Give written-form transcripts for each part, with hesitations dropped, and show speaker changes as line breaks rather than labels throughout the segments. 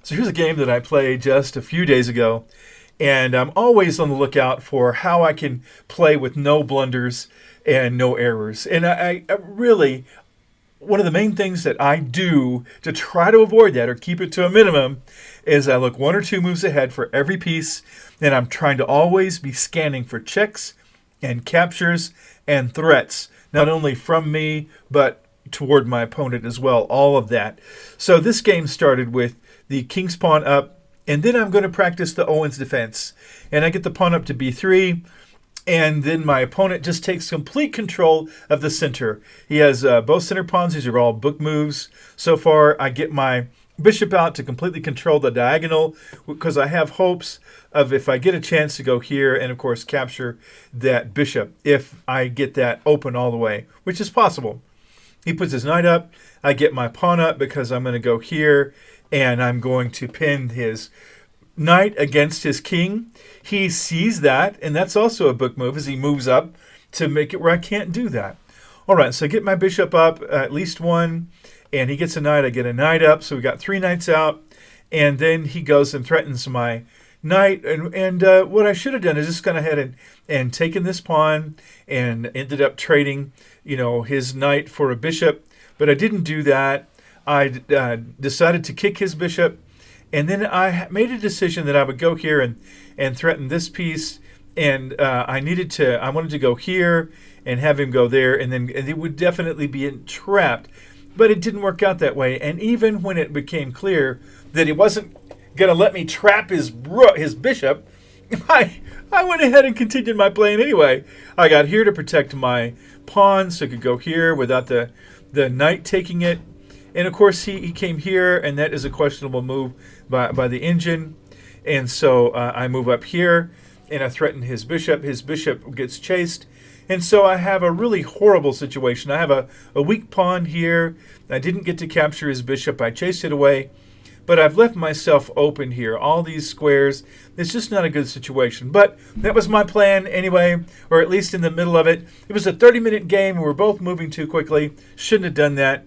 So here's a game that I played just a few days ago, and I'm always on the lookout for how I can play with no blunders and no errors. And I really, one of the main things that I do to try to avoid that or keep it to a minimum is I look one or two moves ahead for every piece, and I'm trying to always be scanning for checks and captures and threats, not only from me, but toward my opponent as well, all of that. So this game started with the king's pawn up, and then I'm going to practice the Owen's defense. And I get the pawn up to b3, and then my opponent just takes complete control of the center. He has both center pawns. These are all book moves. So far, I get my bishop out to completely control the diagonal because I have hopes of, if I get a chance to go here and, of course, capture that bishop, if I get that open all the way, which is possible. He puts his knight up. I get my pawn up because I'm going to go here, and I'm going to pin his knight against his king. He sees that, and that's also a book move as he moves up to make it where I can't do that. All right, so I get my bishop up, at least one, and he gets a knight. I get a knight up, so we got three knights out, and then he goes and threatens my knight. And what I should have done is just gone ahead and taken this pawn and ended up trading, his knight for a bishop, but I didn't do that. I decided to kick his bishop, and then I made a decision that I would go here and threaten this piece, and I wanted to go here and have him go there, and it would definitely be entrapped. But it didn't work out that way, and even when it became clear that he wasn't going to let me trap his bishop, I went ahead and continued my playing anyway. I got here to protect my pawn, so I could go here without the knight taking it. And of course, he came here, and that is a questionable move by the engine. And so I move up here, and I threaten his bishop. His bishop gets chased. And so I have a really horrible situation. I have a weak pawn here. I didn't get to capture his bishop. I chased it away. But I've left myself open here. All these squares. It's just not a good situation. But that was my plan anyway, or at least in the middle of it. It was a 30-minute game. We were both moving too quickly. Shouldn't have done that.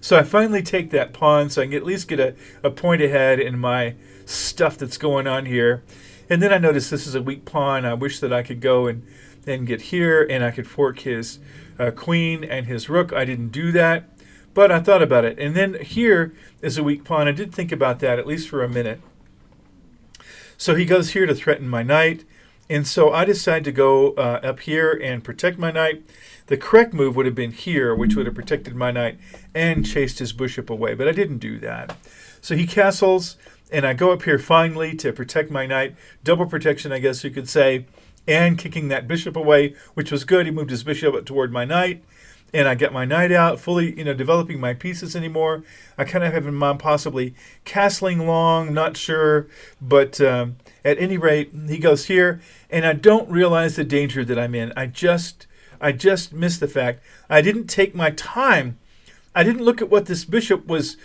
So I finally take that pawn so I can at least get a point ahead in my stuff that's going on here. And then I notice this is a weak pawn. I wish that I could go and get here, and I could fork his queen and his rook. I didn't do that, but I thought about it. And then here is a weak pawn. I did think about that, at least for a minute. So he goes here to threaten my knight. And so I decide to go up here and protect my knight. The correct move would have been here, which would have protected my knight and chased his bishop away, but I didn't do that. So he castles, and I go up here finally to protect my knight. Double protection, I guess you could say, and kicking that bishop away, which was good. He moved his bishop toward my knight, and I get my knight out, fully, developing my pieces anymore. I kind of have in mind possibly castling long, not sure, but at any rate, he goes here, and I don't realize the danger that I'm in. I just missed the fact I didn't take my time. I didn't look at what this bishop was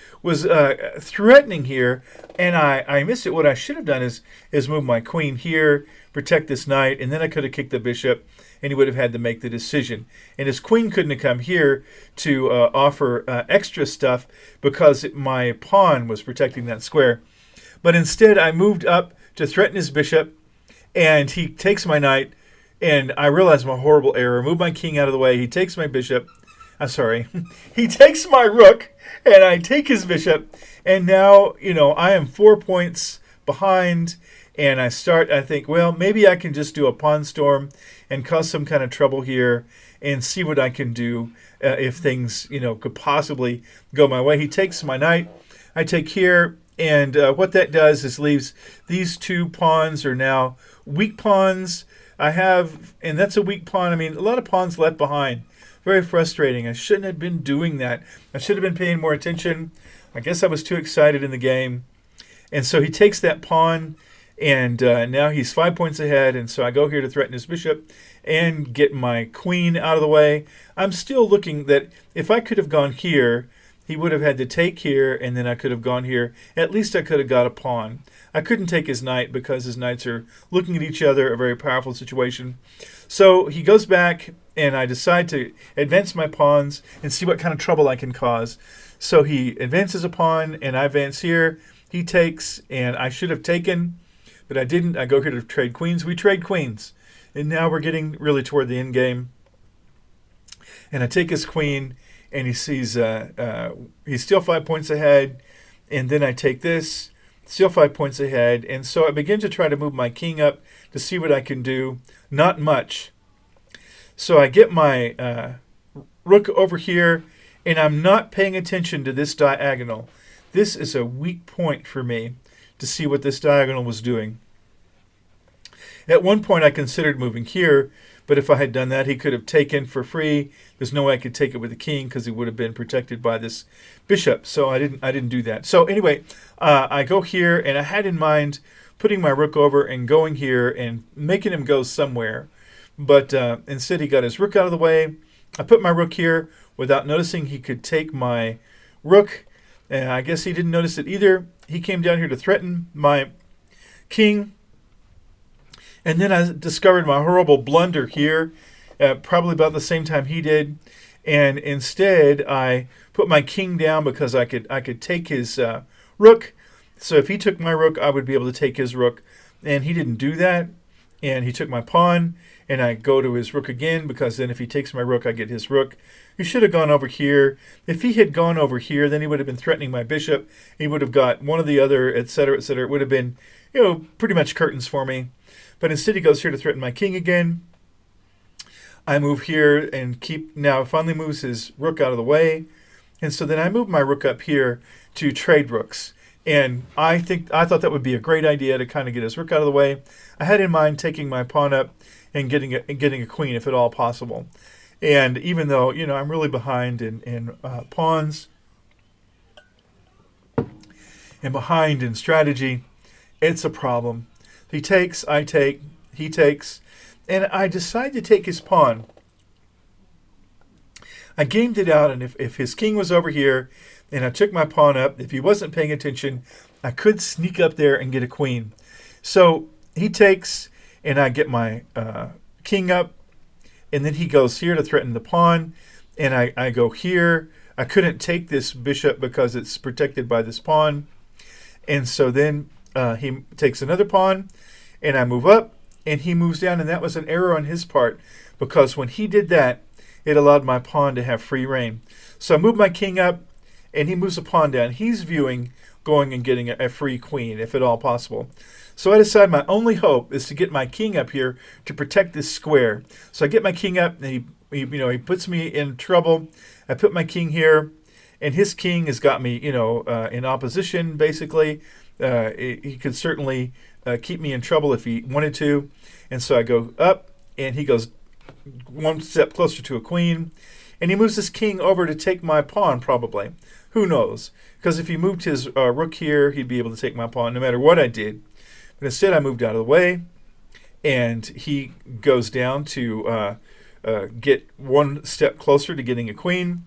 threatening here, and I missed it. What I should have done is move my queen here, protect this knight, and then I could have kicked the bishop, and he would have had to make the decision. And his queen couldn't have come here to offer extra stuff because my pawn was protecting that square. But instead, I moved up to threaten his bishop, and he takes my knight, and I realize my horrible error. Move my king out of the way. He takes my bishop. I'm sorry. He takes my rook, and I take his bishop. And now, I am 4 points behind, and I think, well, maybe I can just do a pawn storm and cause some kind of trouble here and see what I can do if things, could possibly go my way. He takes my knight. I take here, and what that does is leaves these two pawns are now weak pawns. And that's a weak pawn. I mean, a lot of pawns left behind. Very frustrating. I shouldn't have been doing that. I should have been paying more attention. I guess I was too excited in the game. And so he takes that pawn, and now he's 5 points ahead. And so I go here to threaten his bishop and get my queen out of the way. I'm still looking that if I could have gone here, he would have had to take here, and then I could have gone here. At least I could have got a pawn. I couldn't take his knight because his knights are looking at each other, a very powerful situation. So he goes back, and I decide to advance my pawns and see what kind of trouble I can cause. So he advances a pawn, and I advance here. He takes, and I should have taken, but I didn't. I go here to trade queens. We trade queens. And now we're getting really toward the end game. And I take his queen, and he sees he's still 5 points ahead. And then I take this, still 5 points ahead. And so I begin to try to move my king up to see what I can do. Not much. So I get my rook over here, and I'm not paying attention to this diagonal. This is a weak point for me to see what this diagonal was doing. At one point I considered moving here, but if I had done that, he could have taken for free. There's no way I could take it with the king because he would have been protected by this bishop. So I didn't do that. So anyway, I go here, and I had in mind putting my rook over and going here and making him go somewhere. But instead he got his rook out of the way. I put my rook here without noticing he could take my rook. And I guess he didn't notice it either. He came down here to threaten my king. And then I discovered my horrible blunder here, probably about the same time he did. And instead, I put my king down because I could take his rook. So if he took my rook, I would be able to take his rook. And he didn't do that. And he took my pawn. And I go to his rook again, because then if he takes my rook, I get his rook. He should have gone over here. If he had gone over here, then he would have been threatening my bishop. He would have got one or the other, etc., etc. It would have been, pretty much curtains for me. But instead he goes here to threaten my king again. I move here and finally moves his rook out of the way. And so then I move my rook up here to trade rooks. And I thought that would be a great idea to kind of get his rook out of the way. I had in mind taking my pawn up and getting a queen, if at all possible. And even though, I'm really behind in pawns and behind in strategy, it's a problem. He takes, I take, he takes, and I decide to take his pawn. I gamed it out, and if his king was over here and I took my pawn up, if he wasn't paying attention, I could sneak up there and get a queen. So he takes, and I get my king up, and then he goes here to threaten the pawn, and I go here. I couldn't take this bishop because it's protected by this pawn. And so then he takes another pawn, and I move up, and he moves down, and that was an error on his part, because when he did that, it allowed my pawn to have free reign. So I move my king up, and he moves a pawn down. He's viewing going and getting a free queen, if at all possible. So I decide my only hope is to get my king up here to protect this square. So I get my king up, and he puts me in trouble. I put my king here, and his king has got me, in opposition, basically. He could certainly keep me in trouble if he wanted to. And so I go up, and he goes one step closer to a queen. And he moves his king over to take my pawn, probably. Who knows? Because if he moved his rook here, he'd be able to take my pawn no matter what I did. But instead, I moved out of the way, and he goes down to get one step closer to getting a queen.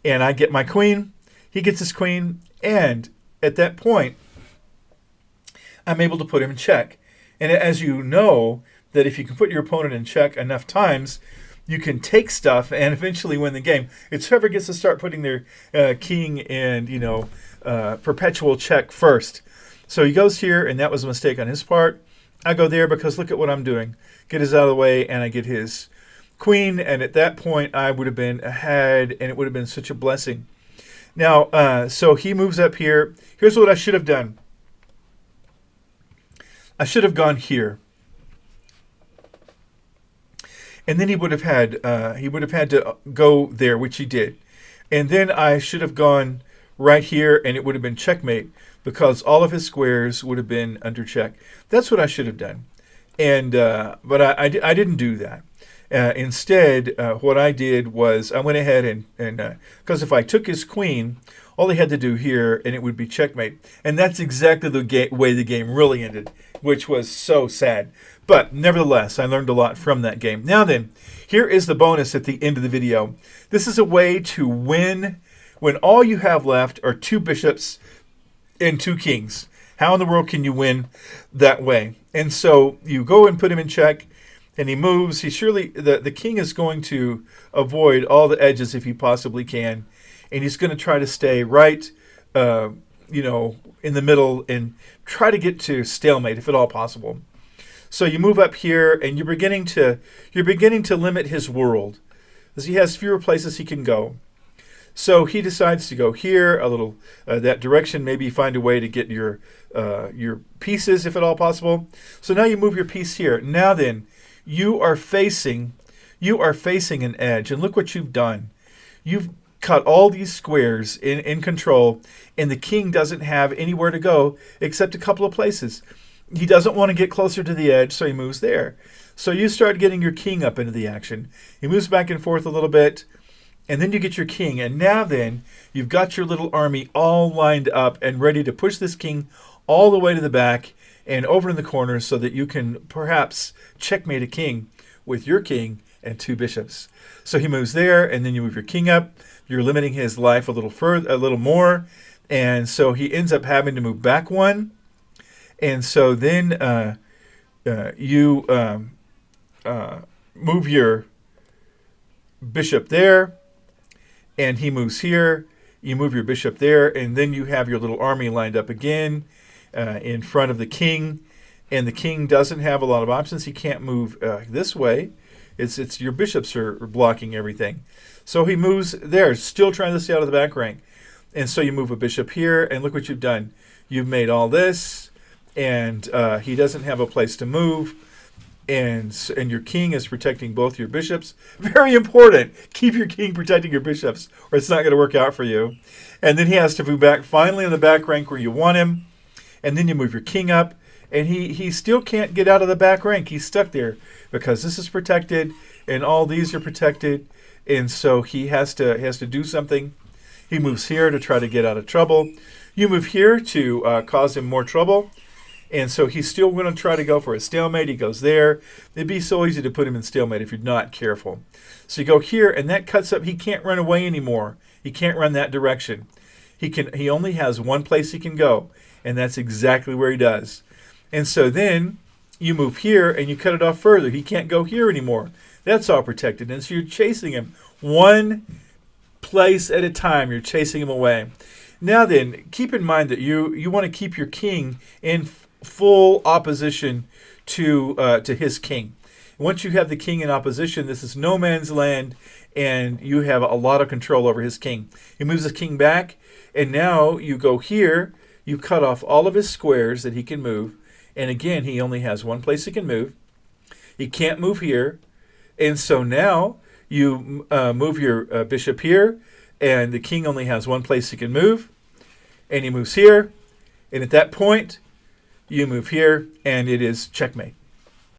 And I get my queen. He gets his queen. And at that point, I'm able to put him in check. And as you know, that if you can put your opponent in check enough times, you can take stuff and eventually win the game. It's whoever gets to start putting their king in, perpetual check first. So he goes here, and that was a mistake on his part. I go there because look at what I'm doing. Get his out of the way, and I get his queen. And at that point, I would have been ahead, and it would have been such a blessing. Now, so he moves up here. Here's what I should have done. I should have gone here. And then he would have had to go there, which he did. And then I should have gone right here, and it would have been checkmate, because all of his squares would have been under check. That's what I should have done. And but I didn't do that. Instead, what I did was I went ahead and because if I took his queen, all he had to do here, and it would be checkmate. And that's exactly the way the game really ended, which was so sad. But nevertheless, I learned a lot from that game. Now then, here is the bonus at the end of the video. This is a way to win when all you have left are 2 bishops and 2 kings. How in the world can you win that way? And so you go and put him in check, and he moves. The king is going to avoid all the edges if he possibly can, and he's going to try to stay right in the middle and try to get to stalemate if at all possible. So you move up here, and you're beginning to limit his world, as he has fewer places he can go. So he decides to go here, a little that direction. Maybe find a way to get your pieces, if at all possible. So now you move your piece here. Now then, you are facing an edge, and look what you've done. You've cut all these squares in control, and the king doesn't have anywhere to go except a couple of places. He doesn't want to get closer to the edge, so he moves there. So you start getting your king up into the action. He moves back and forth a little bit, and then you get your king. And now then, you've got your little army all lined up and ready to push this king all the way to the back and over in the corner so that you can perhaps checkmate a king with your king and 2 bishops. So he moves there, and then you move your king up. You're limiting his life a little further, a little more. And so he ends up having to move back 1. And so then you move your bishop there, and he moves here. You move your bishop there, and then you have your little army lined up again in front of the king. And the king doesn't have a lot of options. He can't move this way. It's your bishops are blocking everything. So he moves there, still trying to stay out of the back rank. And so you move a bishop here, and look what you've done. You've made all this, and he doesn't have a place to move. And your king is protecting both your bishops. Very important. Keep your king protecting your bishops, or it's not going to work out for you. And then he has to move back finally in the back rank where you want him. And then you move your king up, and he still can't get out of the back rank. He's stuck there because this is protected, and all these are protected. And so he has to do something. He moves here to try to get out of trouble. You move here to cause him more trouble. And so he's still going to try to go for a stalemate. He goes there. It'd be so easy to put him in stalemate if you're not careful. So you go here, and that cuts up. He can't run away anymore. He can't run that direction. He only has one place he can go, and that's exactly where he does. And so then you move here, and you cut it off further. He can't go here anymore. That's all protected. And so you're chasing him one place at a time. You're chasing him away. Now then, keep in mind that you want to keep your king in full opposition to his king. Once you have the king in opposition, this is no man's land, and you have a lot of control over his king. He moves his king back, and now you go here. You cut off all of his squares that he can move, and again, he only has one place he can move. He can't move here, and so now you move your bishop here, and the king only has one place he can move, and he moves here, and at that point, you move here, and it is checkmate.